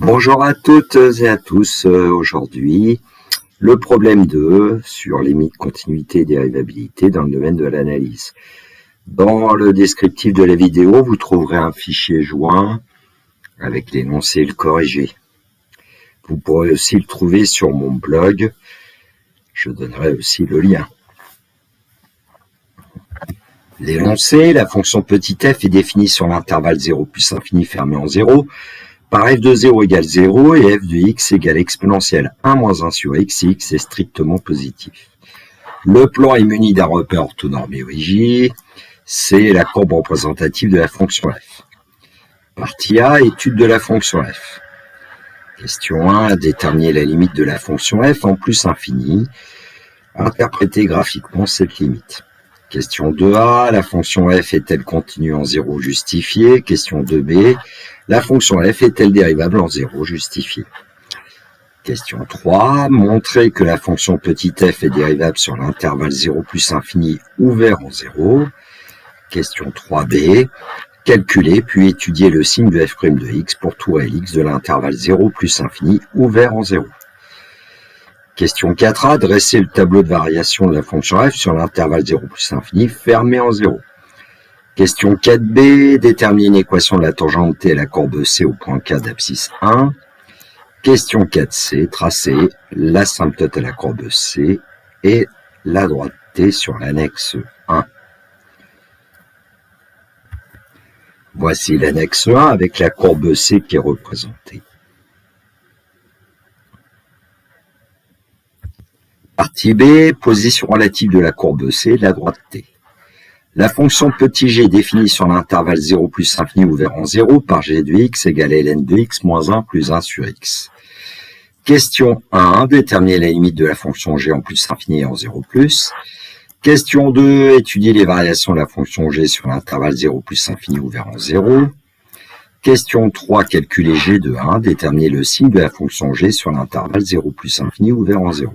Bonjour à toutes et à tous. Aujourd'hui, le problème 2 sur limite, continuité et dérivabilité dans le domaine de l'analyse. Dans le descriptif de la vidéo, vous trouverez un fichier joint avec l'énoncé et le corrigé. Vous pourrez aussi le trouver sur mon blog. Je donnerai aussi le lien. L'énoncé, la fonction petit f est définie sur l'intervalle 0 plus infini fermé en 0 par f de 0 égale 0 et f de x égale exponentielle 1 moins 1 sur x, et x est strictement positif. Le plan est muni d'un repère orthonormé OJ, c'est la courbe représentative de la fonction f. Partie A, étude de la fonction f. Question 1, déterminer la limite de la fonction f en plus infini. Interpréter graphiquement cette limite. Question 2a, la fonction f est-elle continue en 0 justifiée? Question 2b, la fonction f est-elle dérivable en 0 justifiée? Question 3, montrer que la fonction petit f est dérivable sur l'intervalle 0 plus infini ouvert en 0. Question 3b, calculer puis étudier le signe de f' de x pour tout réel x de l'intervalle 0 plus infini ouvert en 0. Question 4a, dresser le tableau de variation de la fonction f sur l'intervalle 0 plus infini fermé en 0. Question 4b, déterminer une équation de la tangente t à la courbe C au point K d'abscisse 1. Question 4c, tracer l'asymptote à la courbe C et la droite t sur l'annexe 1. Voici l'annexe 1 avec la courbe C qui est représentée. Partie B, position relative de la courbe C, la droite t. La fonction petit g définie sur l'intervalle 0 plus infini ouvert en 0 par g de x égale ln de x moins 1 plus 1 sur x. Question 1, déterminer la limite de la fonction g en plus infini et en 0 plus. Question 2, étudier les variations de la fonction g sur l'intervalle 0 plus infini ouvert en 0. Question 3, calculer g de 1, déterminer le signe de la fonction g sur l'intervalle 0 plus infini ouvert en 0.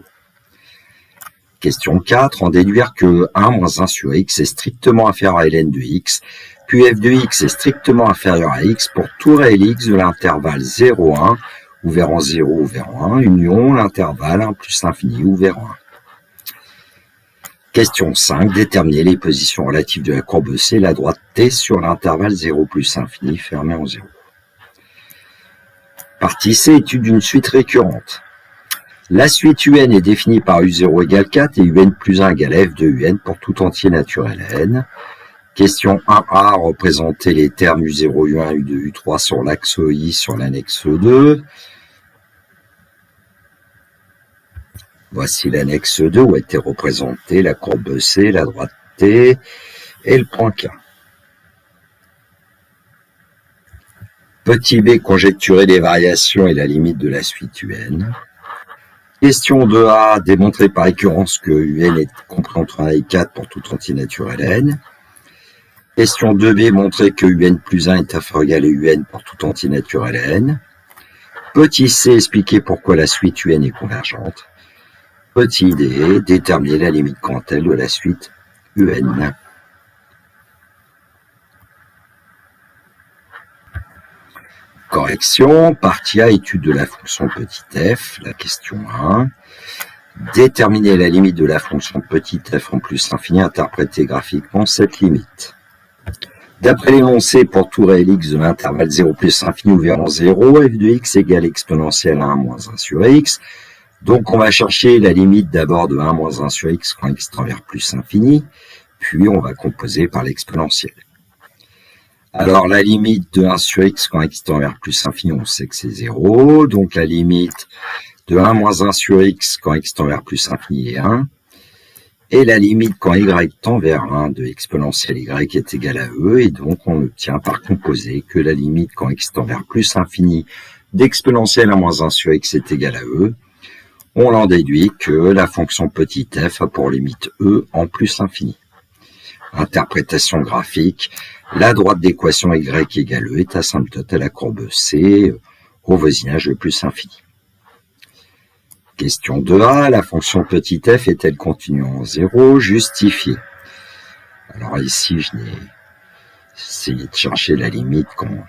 Question 4, en déduire que 1 moins 1 sur x est strictement inférieur à ln de x, puis f de x est strictement inférieur à x pour tout réel x de l'intervalle 0, 1, ouvert en 0, ouvert en 1, union l'intervalle 1 plus infini ouvert en 1. Question 5, déterminer les positions relatives de la courbe C, la droite t sur l'intervalle 0 plus infini fermé en 0. Partie C, étude d'une suite récurrente. La suite UN est définie par U0 égale 4 et UN plus 1 égale F de UN pour tout entier naturel N. Question 1A, représenter les termes U0, U1, U2, U3 sur l'axe I sur l'annexe 2. Voici l'annexe 2 où a été représentée la courbe C, la droite T et le point K. Petit b, conjecturer les variations et la limite de la suite UN. Question 2a, démontrer par récurrence que UN est compris entre 1 et 4 pour tout entier naturel N. Question 2b, montrer que UN plus 1 est inférieur égal à UN pour tout entier naturel N. Petit c, expliquer pourquoi la suite UN est convergente. Petit d, déterminer la limite quantelle de la suite UN. Correction, partie A, étude de la fonction petit f, la question 1. Déterminer la limite de la fonction petit f en plus infini, interpréter graphiquement cette limite. D'après l'énoncé, pour tout réel x de l'intervalle 0 plus infini ouvert en 0, f de x égale exponentielle 1 moins 1 sur x. Donc on va chercher la limite d'abord de 1 moins 1 sur x quand x tend vers plus infini, puis on va composer par l'exponentielle. Alors, la limite de 1 sur x quand x tend vers plus infini, on sait que c'est 0. Donc, la limite de 1 moins 1 sur x quand x tend vers plus infini est 1. Et la limite quand y tend vers 1 de exponentielle y est égale à e. Et donc, on obtient par composé que la limite quand x tend vers plus infini d'exponentielle 1 moins 1 sur x est égale à e. On en déduit que la fonction petit f a pour limite e en plus infini. Interprétation graphique, la droite d'équation y égale e est asymptote à la courbe C au voisinage de plus infini. Question 2a, la fonction petit f est-elle continue en 0? Justifiée. Alors ici, je n'ai essayé de chercher la limite quand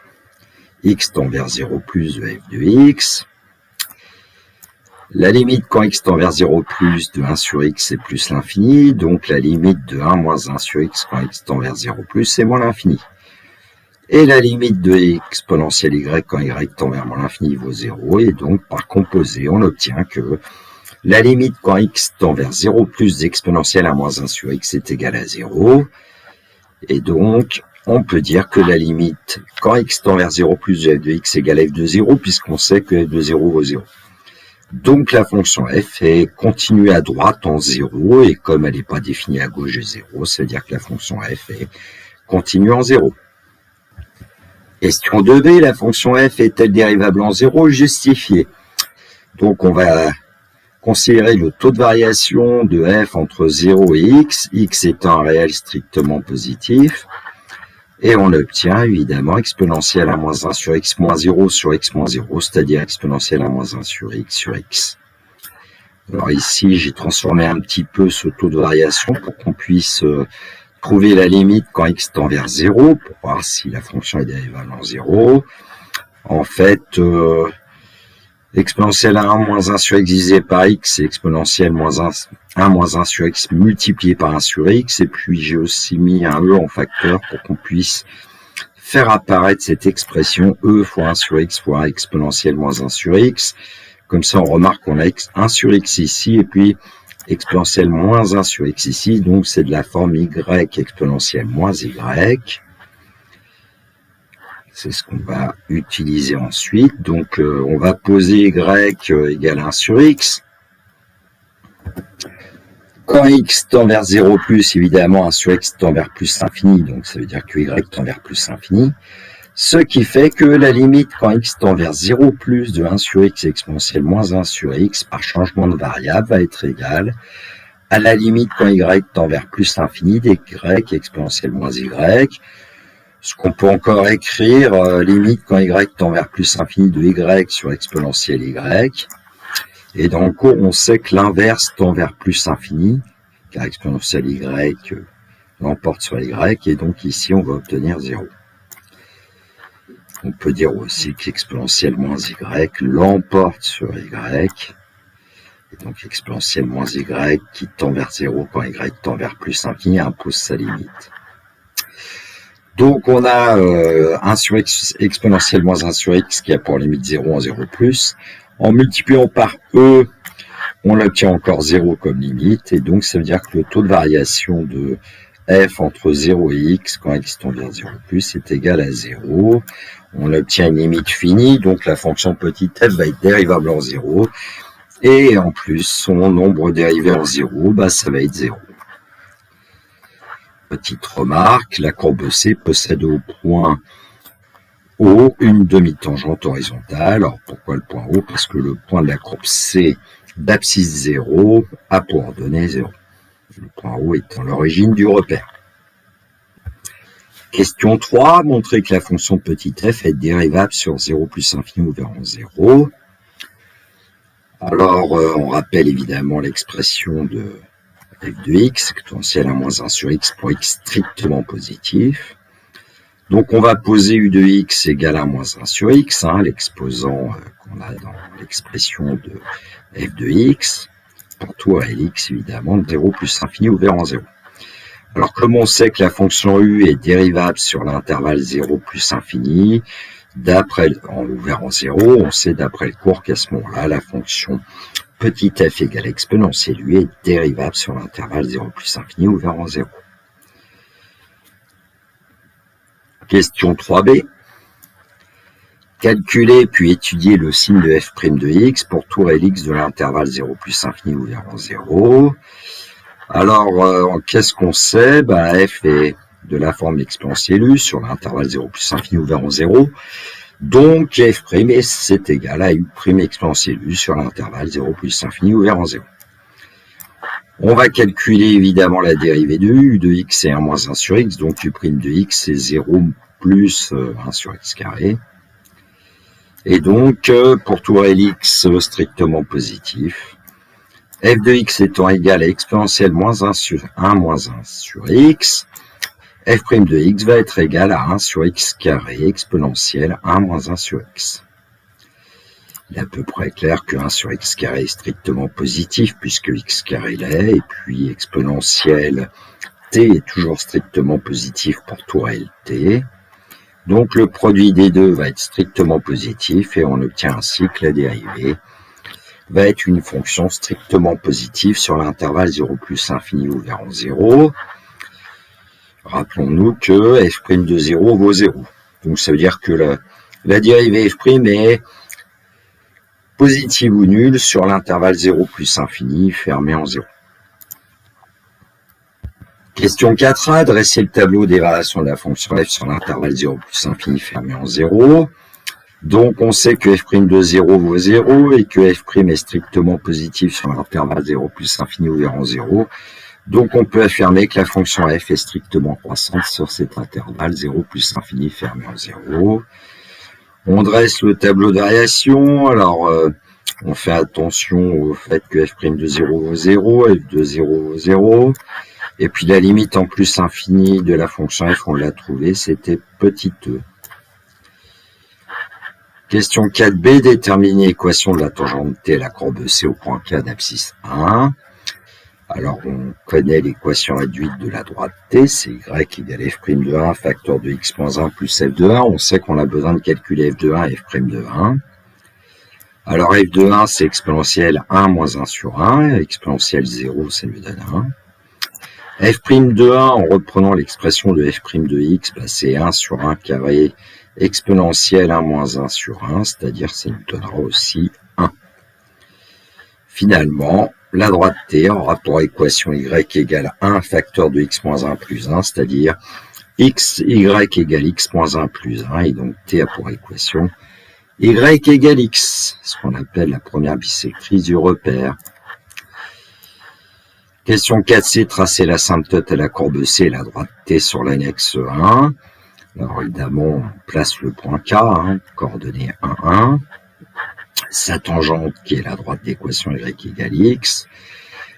x tend vers 0 plus de f de x. La limite quand x tend vers 0 plus de 1 sur x c'est plus l'infini, donc la limite de 1 moins 1 sur x quand x tend vers 0 plus c'est moins l'infini. Et la limite de exponentielle y quand y tend vers moins l'infini vaut 0, et donc par composé on obtient que la limite quand x tend vers 0 plus d'exponentielle 1 moins 1 sur x est égale à 0, et donc on peut dire que la limite quand x tend vers 0 plus de f de x égale f de 0, puisqu'on sait que f de 0 vaut 0. Donc la fonction f est continue à droite en 0, et comme elle n'est pas définie à gauche de 0, ça veut dire que la fonction f est continue en 0. Question 2b, la fonction f est-elle dérivable en 0? Justifiée. Donc on va considérer le taux de variation de f entre 0 et x étant un réel strictement positif, et on obtient évidemment exponentielle 1 moins 1 sur x moins 0 sur x moins 0, c'est-à-dire exponentielle 1 moins 1 sur x. Alors ici, j'ai transformé un petit peu ce taux de variation pour qu'on puisse trouver la limite quand x tend vers 0, pour voir si la fonction est dérivable en 0. En fait, exponentielle 1 moins 1 sur x divisé par x, c'est exponentielle 1 moins 1 sur x multiplié par 1 sur x, et puis j'ai aussi mis un e en facteur pour qu'on puisse faire apparaître cette expression e fois 1 sur x fois exponentielle moins 1 sur x. Comme ça, on remarque qu'on a 1 sur x ici, et puis exponentielle moins 1 sur x ici, donc c'est de la forme y exponentielle moins y. C'est ce qu'on va utiliser ensuite. Donc, on va poser y égale 1 sur x. Quand x tend vers 0 plus, évidemment, 1 sur x tend vers plus l'infini, donc ça veut dire que y tend vers plus l'infini. Ce qui fait que la limite quand x tend vers 0 plus de 1 sur x exponentielle moins 1 sur x par changement de variable va être égale à la limite quand y tend vers plus l'infini d'y exponentielle moins y. Ce qu'on peut encore écrire, limite quand y tend vers plus l'infini de y sur exponentielle y. Et dans le cours, on sait que l'inverse tend vers plus l'infini, car exponentielle y l'emporte sur y, et donc ici on va obtenir 0. On peut dire aussi qu'exponentielle moins y l'emporte sur y, et donc exponentielle moins y qui tend vers 0 quand y tend vers plus l'infini impose sa limite. Donc on a 1 sur x exponentielle moins 1 sur x qui a pour limite 0 en 0 plus. En multipliant par e, on obtient encore 0 comme limite, et donc ça veut dire que le taux de variation de f entre 0 et x quand x tend vers 0 plus est égal à 0. On obtient une limite finie, donc la fonction petit f va être dérivable en 0, et en plus son nombre dérivé en 0, ça va être 0. Petite remarque, la courbe C possède au point O une demi-tangente horizontale. Alors pourquoi le point O? Parce que le point de la courbe C d'abscisse 0 a pour ordonnée 0. Le point O étant l'origine du repère. Question 3, montrer que la fonction petit f est dérivable sur 0 plus infini ouvert en 0. Alors, on rappelle évidemment l'expression de f de x, exponentielle 1 moins 1 sur x pour x strictement positif. Donc, on va poser u de x égale 1 moins 1 sur x, l'exposant qu'on a dans l'expression de f de x, pour tout réel x, évidemment, de 0 plus infini ouvert en 0. Alors, comme on sait que la fonction u est dérivable sur l'intervalle 0 plus infini, en ouvert en 0, on sait d'après le cours qu'à ce moment-là, la fonction petit f égale exponentielle u est dérivable sur l'intervalle 0 plus infini ouvert en 0. Question 3b. Calculer puis étudier le signe de f' de x pour tout réel x de l'intervalle 0 plus infini ouvert en 0. Alors, qu'est-ce qu'on sait? F est de la forme exponentielle u sur l'intervalle 0 plus infini ouvert en 0. Donc, f' c'est égal à u' exponentielle u sur l'intervalle 0 plus infini ouvert en 0. On va calculer évidemment la dérivée de u de x est 1 moins 1 sur x, donc u' de x c'est 0 plus 1 sur x carré. Et donc, pour tout réel x strictement positif, f de x étant égal à exponentielle moins 1 sur 1 moins 1 sur x, f' de x va être égal à 1 sur x carré exponentielle 1 moins 1 sur x. Il est à peu près clair que 1 sur x carré est strictement positif puisque x carré l'est, et puis exponentielle t est toujours strictement positif pour tout réel t. Donc le produit des deux va être strictement positif et on obtient ainsi que la dérivée va être une fonction strictement positive sur l'intervalle 0 plus infini ouvert en 0. Rappelons-nous que f' de 0 vaut 0. Donc ça veut dire que la dérivée f' est positive ou nulle sur l'intervalle 0 plus infini fermé en 0. Question 4a, dresser le tableau des variations de la fonction f sur l'intervalle 0 plus infini fermé en 0. Donc on sait que f' de 0 vaut 0 et que f' est strictement positif sur l'intervalle 0 plus infini ouvert en 0. Donc on peut affirmer que la fonction f est strictement croissante sur cet intervalle 0 plus infini fermé en 0. On dresse le tableau de variation. Alors on fait attention au fait que f' de 0 vaut 0, f de 0 vaut 0. Et puis la limite en plus infini de la fonction f, on l'a trouvée, c'était petit e. Question 4b, déterminer l'équation de la tangente t à la courbe C au point K d'abscisse 1. Alors on connaît l'équation réduite de la droite t, c'est y égale f' de 1 facteur de x moins 1 plus f de 1. On sait qu'on a besoin de calculer f de 1 et f' de 1. Alors f de 1 c'est exponentielle 1 moins 1 sur 1, exponentielle 0 ça nous donne 1. f' de 1 en reprenant l'expression de f' de x, c'est 1 sur 1 carré exponentielle 1 moins 1 sur 1, c'est-à-dire ça nous donnera aussi 1. Finalement, la droite t aura pour équation y égale 1 facteur de x moins 1 plus 1, c'est-à-dire y égale x moins 1 plus 1, et donc t a pour équation y égale x, ce qu'on appelle la première bissectrice du repère. Question 4c, tracer l'asymptote à la courbe C et la droite t sur l'annexe 1. Alors évidemment, on place le point K, coordonnée 1, 1. Sa tangente qui est la droite d'équation y égale x.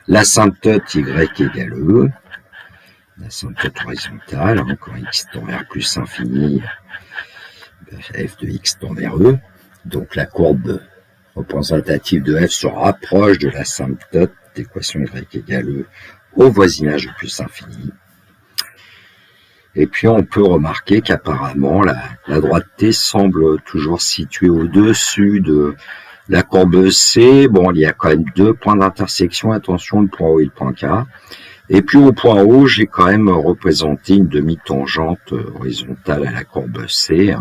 L'asymptote y égale e. L'asymptote horizontale, quand x tend vers plus infini, f de x tend vers e. Donc la courbe représentative de f se rapproche de l'asymptote d'équation y égale e au voisinage de plus infini. Et puis on peut remarquer qu'apparemment la droite t semble toujours située au-dessus de la courbe C. Bon, il y a quand même deux points d'intersection, attention, le point O et le point K. Et puis au point O, j'ai quand même représenté une demi-tangente horizontale à la courbe C.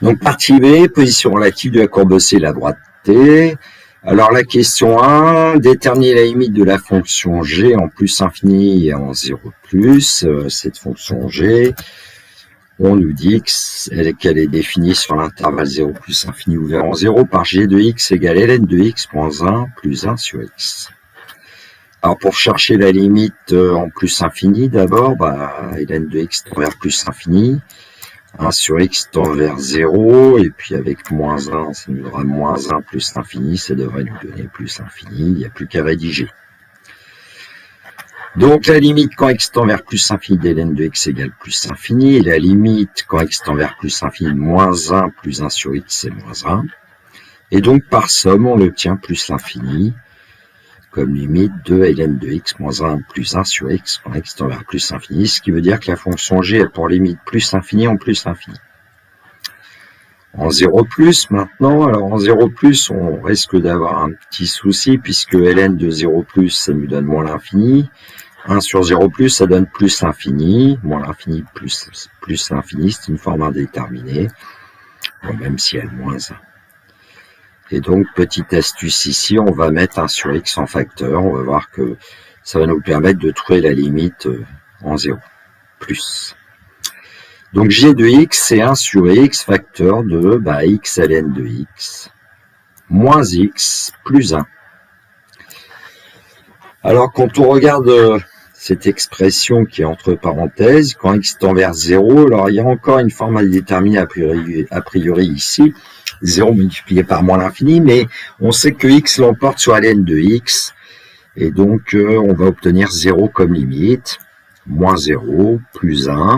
Donc partie B, position relative de la courbe C, la droite t. Alors la question 1, déterminer la limite de la fonction g en plus infini et en 0 plus. Cette fonction g, on nous dit qu'elle est définie sur l'intervalle 0 plus infini ouvert en 0 par g de x égale ln de x moins 1 plus 1 sur x. Alors pour chercher la limite en plus infini, d'abord, ln de x tend vers plus infini. 1 sur x tend vers 0, et puis avec moins 1, ça nous donnera moins 1 plus infini, ça devrait nous donner plus infini, il n'y a plus qu'à rédiger. Donc la limite quand x tend vers plus infini d'ln de x égale plus infini, et la limite quand x tend vers plus infini de moins 1 plus 1 sur x, c'est moins 1. Et donc par somme, on obtient plus l'infini, comme limite de ln de x moins 1 plus 1 sur x quand x tend vers plus infini, ce qui veut dire que la fonction g a pour limite plus infini en plus infini. En 0 plus maintenant, alors en 0 plus, on risque d'avoir un petit souci puisque ln de 0 plus, ça nous donne moins l'infini. 1 sur 0 plus, ça donne plus l'infini. Moins l'infini plus l'infini, c'est une forme indéterminée, même si elle moins 1. Et donc, petite astuce ici, on va mettre 1 sur x en facteur. On va voir que ça va nous permettre de trouver la limite en 0 plus. Donc, g de x, c'est 1 sur x facteur de x ln de x moins x plus 1. Alors, quand on regarde cette expression qui est entre parenthèses, quand x tend vers 0, alors il y a encore une forme indéterminée a priori ici, 0 multiplié par moins l'infini, mais on sait que x l'emporte sur ln de x, Et donc, on va obtenir 0 comme limite, moins 0, plus 1.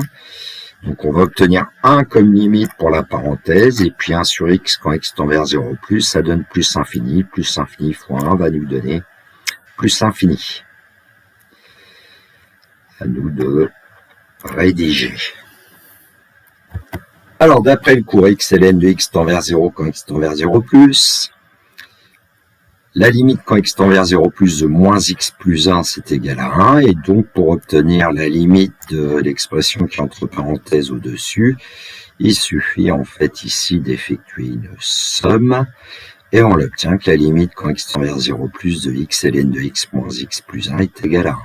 Donc, on va obtenir 1 comme limite pour la parenthèse, et puis 1 sur x quand x tend vers 0 plus, ça donne plus infini fois 1 va nous donner plus infini. À nous de rédiger. Alors, d'après le cours x, ln de x tend vers 0 quand x tend vers 0 plus, la limite quand x tend vers 0 plus de moins x plus 1, c'est égal à 1. Et donc, pour obtenir la limite de l'expression qui est entre parenthèses au-dessus, il suffit en fait ici d'effectuer une somme. Et on l'obtient que la limite quand x tend vers 0 plus de x ln de x moins x plus 1 est égale à 1.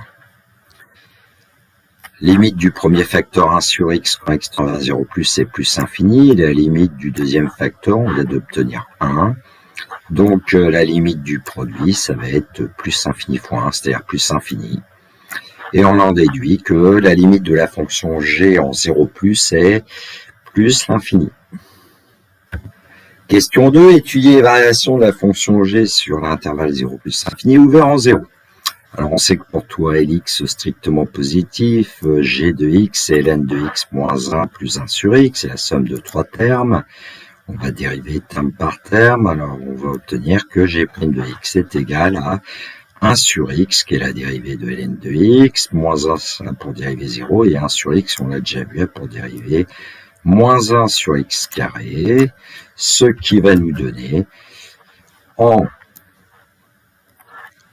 Limite du premier facteur 1 sur x quand x tend vers 0 plus, c'est plus infini. Et la limite du deuxième facteur, on vient d'obtenir 1. Donc, la limite du produit, ça va être plus infini fois 1, c'est-à-dire plus infini. Et on en déduit que la limite de la fonction g en 0 plus est plus l'infini. Question 2, étudier les variations de la fonction g sur l'intervalle 0 plus infini ouvert en 0. Alors, on sait que pour tout Lx strictement positif, g de x et ln de x moins 1 plus 1 sur x, c'est la somme de 3 termes. On va dériver terme par terme, alors on va obtenir que g' de x est égal à 1 sur x, qui est la dérivée de ln de x, moins 1 pour dériver 0, et 1 sur x, on l'a déjà vu, pour dériver moins 1 sur x carré, ce qui va nous donner, en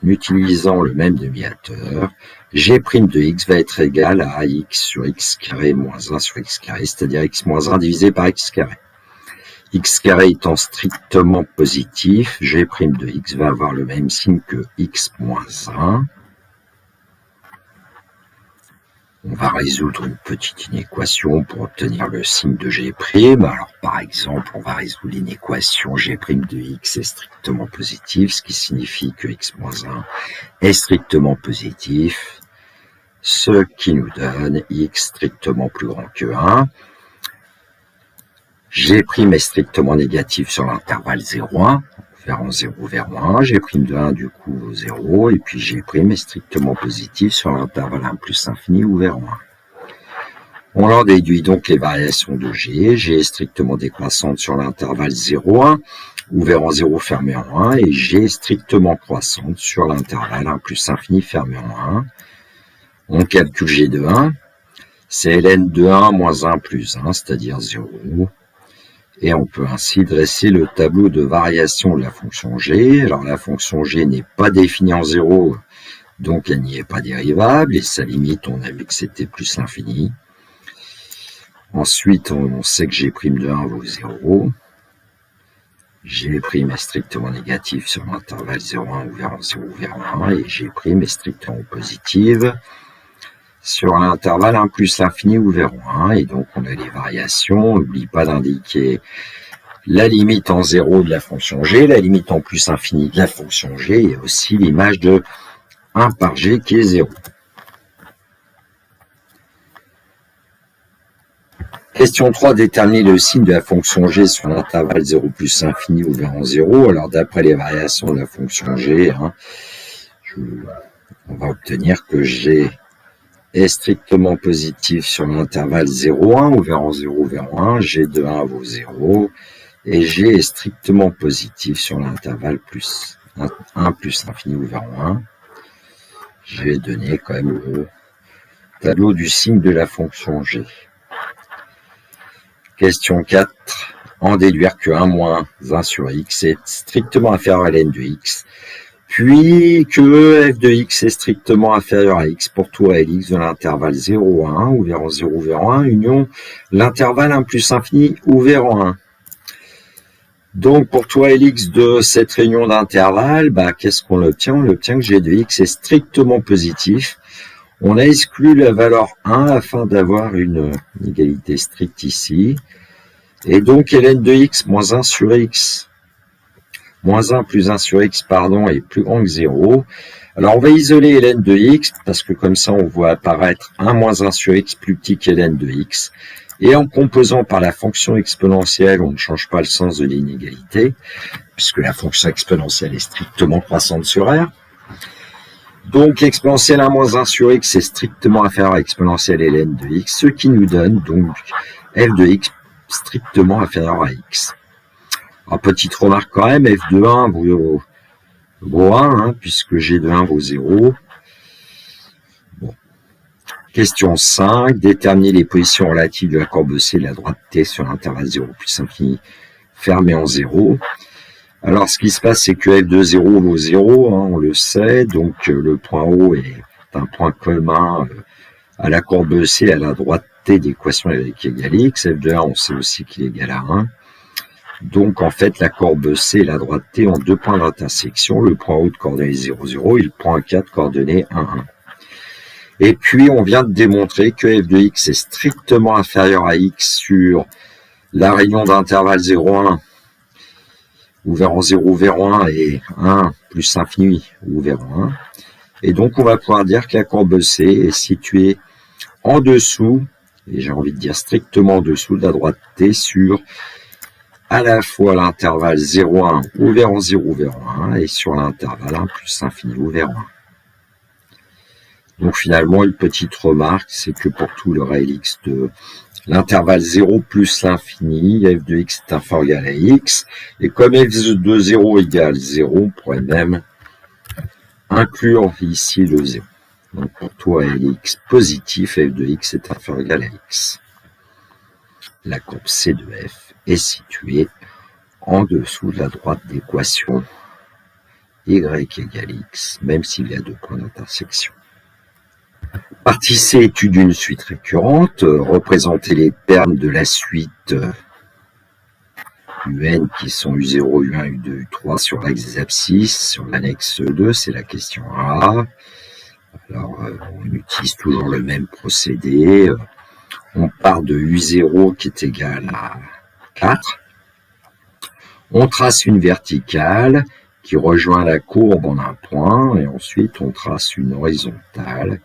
utilisant le même demi-hauteur, g' de x va être égal à x sur x carré moins 1 sur x carré, c'est-à-dire x moins 1 divisé par x carré. X carré étant strictement positif, g' de x va avoir le même signe que x moins 1. On va résoudre une petite inéquation pour obtenir le signe de g'. Alors, par exemple, on va résoudre l'inéquation g' de x est strictement positif, ce qui signifie que x moins 1 est strictement positif, ce qui nous donne x strictement plus grand que 1. G' est strictement négatif sur l'intervalle 0,1, vers 0 vers 1, G' de 1 du coup 0, et puis G' est strictement positif sur l'intervalle 1 plus infini ouvert en 1. On en déduit donc les variations de G. G est strictement décroissante sur l'intervalle 0,1, ouvert en 0 fermé en 1, et G est strictement croissante sur l'intervalle 1 plus infini fermé en 1. On calcule G de 1, c'est ln de 1 moins 1 plus 1, c'est-à-dire 0. Et on peut ainsi dresser le tableau de variation de la fonction g. Alors la fonction g n'est pas définie en 0, donc elle n'y est pas dérivable, et sa limite, on a vu que c'était plus l'infini. Ensuite, on sait que g' de 1 vaut 0. G' est strictement négatif sur l'intervalle 0,1 ouvert en 0 vers 1, et g' est strictement positive sur l'intervalle 1 plus l'infini ouvert en 1, et donc on a les variations. On n'oublie pas d'indiquer la limite en 0 de la fonction g, la limite en plus infini de la fonction g, et aussi l'image de 1 par g qui est 0. Question 3, déterminer le signe de la fonction g sur l'intervalle 0 plus infini ouvert en 0. Alors d'après les variations de la fonction g, on va obtenir que g est strictement positif sur l'intervalle 0,1 ouvert en 0 vers 1, g de 1 vaut 0, et g est strictement positif sur l'intervalle 1 plus infini ouvert en 1. J'ai donné quand même le tableau du signe de la fonction g. Question 4, en déduire que 1 moins 1 sur x est strictement inférieur à ln de x, puis que f de x est strictement inférieur à x pour tout Lx de l'intervalle 0,1 ouvert en 0 vers 1, union l'intervalle 1 plus infini ouvert en 1. Donc pour tout Lx de cette réunion d'intervalle, qu'est-ce qu'on obtient? On obtient que g de x est strictement positif. On a exclu la valeur 1 afin d'avoir une égalité stricte ici. Et donc ln de x moins 1 sur x, moins 1 plus 1 sur x, est plus grand que 0. Alors on va isoler ln de x, parce que comme ça on voit apparaître 1 moins 1 sur x plus petit qu'ln de x. Et en composant par la fonction exponentielle, on ne change pas le sens de l'inégalité, puisque la fonction exponentielle est strictement croissante sur R. Donc, exponentielle 1 moins 1 sur x est strictement inférieur à exponentielle ln de x, ce qui nous donne donc f de x strictement inférieur à x. Alors, petite remarque quand même, f de 1 vaut 1, hein, puisque g de 1 vaut 0. Bon. Question 5, déterminer les positions relatives de la courbe C de la droite t sur l'intervalle 0 plus infini fermé en 0. Alors, ce qui se passe, c'est que f de 0 vaut 0, hein, on le sait, donc le point O est un point commun à la courbe C à la droite t d'équation qui égale x. F de 1, on sait aussi qu'il est égal à 1. Donc, en fait, la courbe C et la droite t ont deux points d'intersection, le point O de coordonnées 0, 0 et le point K de coordonnées 1, 1. Et puis, on vient de démontrer que f de x est strictement inférieur à x sur la réunion d'intervalle 0, 1, ouvert en 0, ouvert en 1, et 1 plus infini, ouvert en 1. Et donc, on va pouvoir dire que la courbe C est située en dessous, et j'ai envie de dire strictement en dessous de la droite t sur à la fois l'intervalle 0, 1, ouvert en 0, ouvert en 1, et sur l'intervalle 1 plus infini, ouvert en 1. Donc finalement, une petite remarque, c'est que pour tout le réel x de l'intervalle 0 plus l'infini, f de x est inférieur ou égal à x, et comme f de 0 égale 0, on pourrait même inclure ici le 0. Donc pour tout réel x positif, f de x est inférieur ou égal à x. La courbe C de f est située en dessous de la droite d'équation y égale x, même s'il y a deux points d'intersection. Partie C, étude d'une suite récurrente, représenter les termes de la suite UN qui sont U0, U1, U2, U3 sur l'axe des abscisses, sur l'annexe 2, c'est la question A. Alors, on utilise toujours le même procédé. On part de U0 qui est égal à 4. On trace une verticale qui rejoint la courbe en un point, et ensuite on trace une horizontale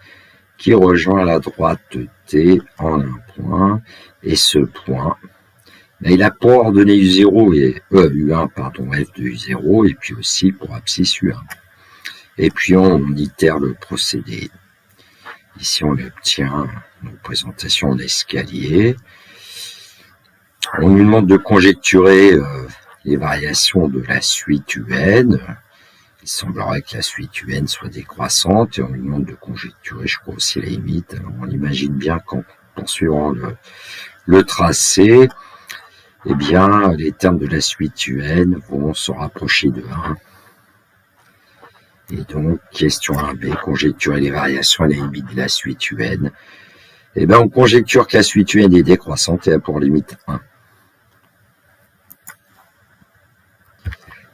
qui rejoint la droite T en un point, et ce point, il a pour ordonnée U0 et U1, pardon, f de U0, et puis aussi pour abscisse U1. Et puis on itère le procédé. Ici on obtient une représentation d'escalier. On nous demande de conjecturer les variations de la suite UN. Il semblerait que la suite UN soit décroissante et on lui demande de conjecturer, je crois aussi les limites. Alors on imagine bien qu'en suivant le tracé, eh bien, les termes de la suite UN vont se rapprocher de 1. Et donc, question 1b, conjecturer les variations à la limite de la suite UN. Eh bien, on conjecture que la suite UN est décroissante et a pour limite 1.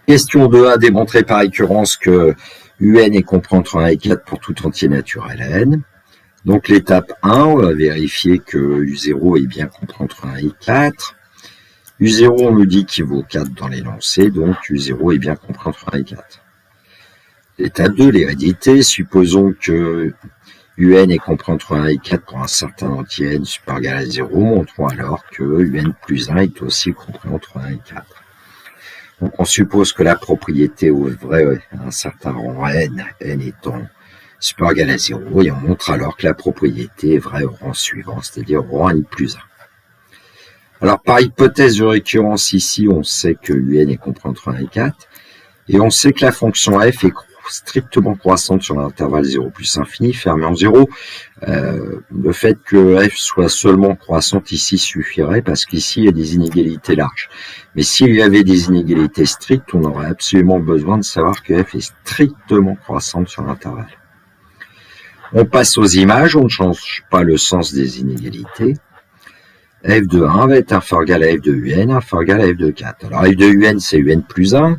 Question 2a, démontrer par récurrence que UN est compris entre 1 et 4 pour tout entier naturel n. Donc l'étape 1, on va vérifier que U0 est bien compris entre 1 et 4. U0, on nous dit qu'il vaut 4 dans l'énoncé, donc U0 est bien compris entre 1 et 4. L'étape 2, l'hérédité, supposons que UN est compris entre 1 et 4 pour un certain entier n supérieur ou égal à 0, montrons alors que UN plus 1 est aussi compris entre 1 et 4. Donc on suppose que la propriété est vraie à un certain rang n, n étant supérieur ou égal à 0, et on montre alors que la propriété est vraie au rang suivant, c'est-à-dire au rang n plus 1. Alors par hypothèse de récurrence ici, on sait que UN est compris entre 1 et 4, et on sait que la fonction f est strictement croissante sur l'intervalle 0 plus infini, fermé en 0. Le fait que f soit seulement croissante ici suffirait, parce qu'ici il y a des inégalités larges. Mais s'il y avait des inégalités strictes, on aurait absolument besoin de savoir que f est strictement croissante sur l'intervalle. On passe aux images, on ne change pas le sens des inégalités. f de 1 va être inférieur ou égal à f de un, inférieur ou égal à f de 4. Alors f de un, c'est un plus 1.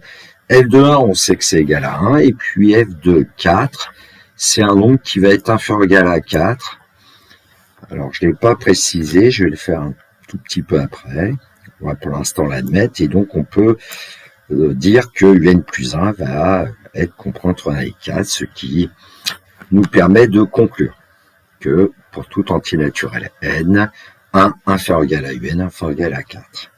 f de 1, on sait que c'est égal à 1. Et puis f de 4, c'est un nombre qui va être inférieur ou égal à 4. Alors, je ne l'ai pas précisé, je vais le faire un tout petit peu après. On va pour l'instant l'admettre. Et donc, on peut dire que un plus 1 va être compris entre 1 et 4, ce qui nous permet de conclure que pour tout entier naturel n, 1 inférieur ou égal à un, inférieur ou égal à 4.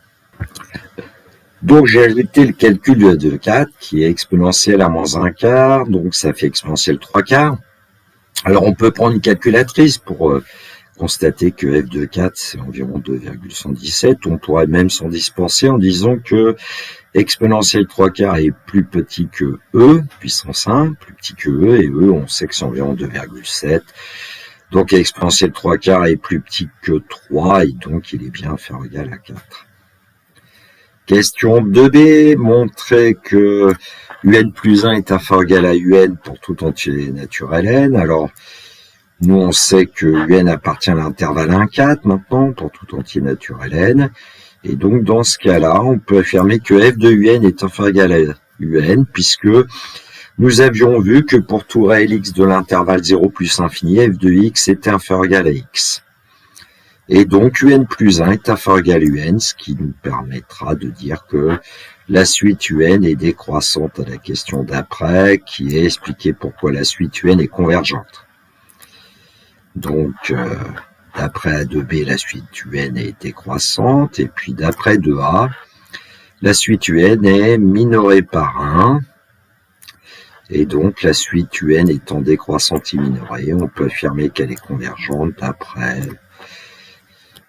Donc j'ai ajouté le calcul de f de 4 qui est exponentielle à moins 1 quart, donc ça fait exponentielle 3 quarts. Alors on peut prendre une calculatrice pour constater que f de 4 c'est environ 2,117. On pourrait même s'en dispenser en disant que exponentielle 3 quarts est plus petit que e, puissance 1, plus petit que e, et e on sait que c'est environ 2,7. Donc exponentielle 3 quarts est plus petit que 3, et donc il est bien inférieur ou égal à 4. Question 2b, montrer que un plus 1 est inférieur ou égal à un pour tout entier naturel n. Alors, nous on sait que un appartient à l'intervalle 1, 4 maintenant, pour tout entier naturel n. Et donc, dans ce cas-là, on peut affirmer que f de un est inférieur ou égal à un, puisque nous avions vu que pour tout réel x de l'intervalle 0 plus infini, f de x était inférieur ou égal à x. Et donc, un plus 1 est inférieur ou égal à un, ce qui nous permettra de dire que la suite un est décroissante à la question d'après, qui est expliqué pourquoi la suite un est convergente. Donc, d'après A2B, la suite un est décroissante, et puis d'après 2A, la suite un est minorée par 1, et donc la suite un étant décroissante et minorée, on peut affirmer qu'elle est convergente d'après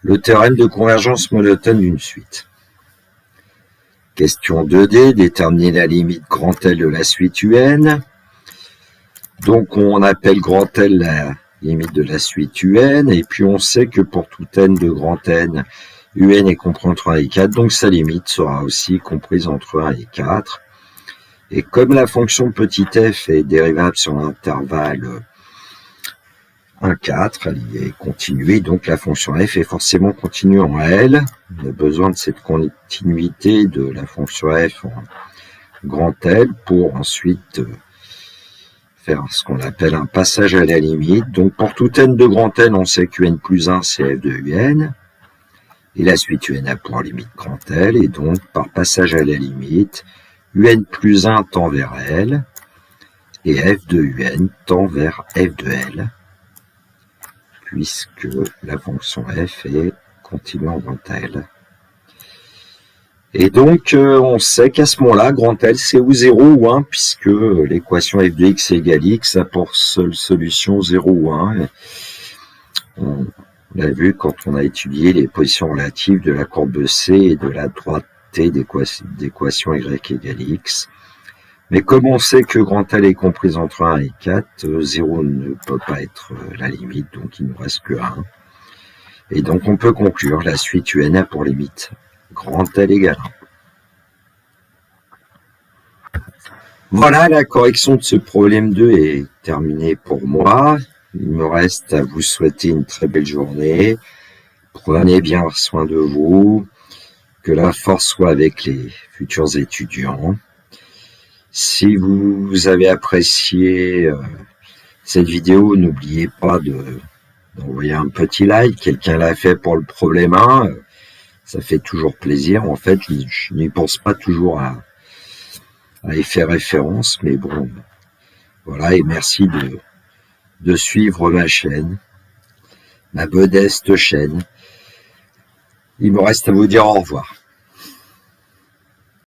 le théorème de convergence monotone d'une suite. Question 2D, déterminer la limite grand L de la suite un. Donc on appelle grand L la limite de la suite un, et puis on sait que pour tout n de grand N, un est compris entre 1 et 4, donc sa limite sera aussi comprise entre 1 et 4. Et comme la fonction petit f est dérivable sur l'intervalle 1, 4, elle y est continuée, donc la fonction f est forcément continue en L. On a besoin de cette continuité de la fonction f en grand L pour ensuite faire ce qu'on appelle un passage à la limite. Donc pour tout n de grand N, on sait que n plus 1 c'est f de un, et la suite un a pour limite grand L, et donc par passage à la limite, un plus 1 tend vers L, et f de un tend vers f de L, puisque la fonction f est continue en grand L. Et donc, on sait qu'à ce moment-là, grand L, c'est ou 0 ou 1, puisque l'équation f de x égale x a pour seule solution 0 ou 1. On l'a vu quand on a étudié les positions relatives de la courbe C et de la droite T d'équation y égale x. Mais comme on sait que grand L est comprise entre 1 et 4, 0 ne peut pas être la limite, donc il ne nous reste que 1. Et donc on peut conclure la suite un a pour limite grand L égale 1. Voilà, la correction de ce problème 2 est terminée pour moi. Il me reste à vous souhaiter une très belle journée. Prenez bien soin de vous. Que la force soit avec les futurs étudiants. Si vous avez apprécié cette vidéo, n'oubliez pas d'envoyer un petit like. Quelqu'un l'a fait pour le problème 1. Ça fait toujours plaisir. En fait, je n'y pense pas toujours à y faire référence, mais bon, voilà, et merci de suivre ma chaîne, ma modeste chaîne. Il me reste à vous dire au revoir.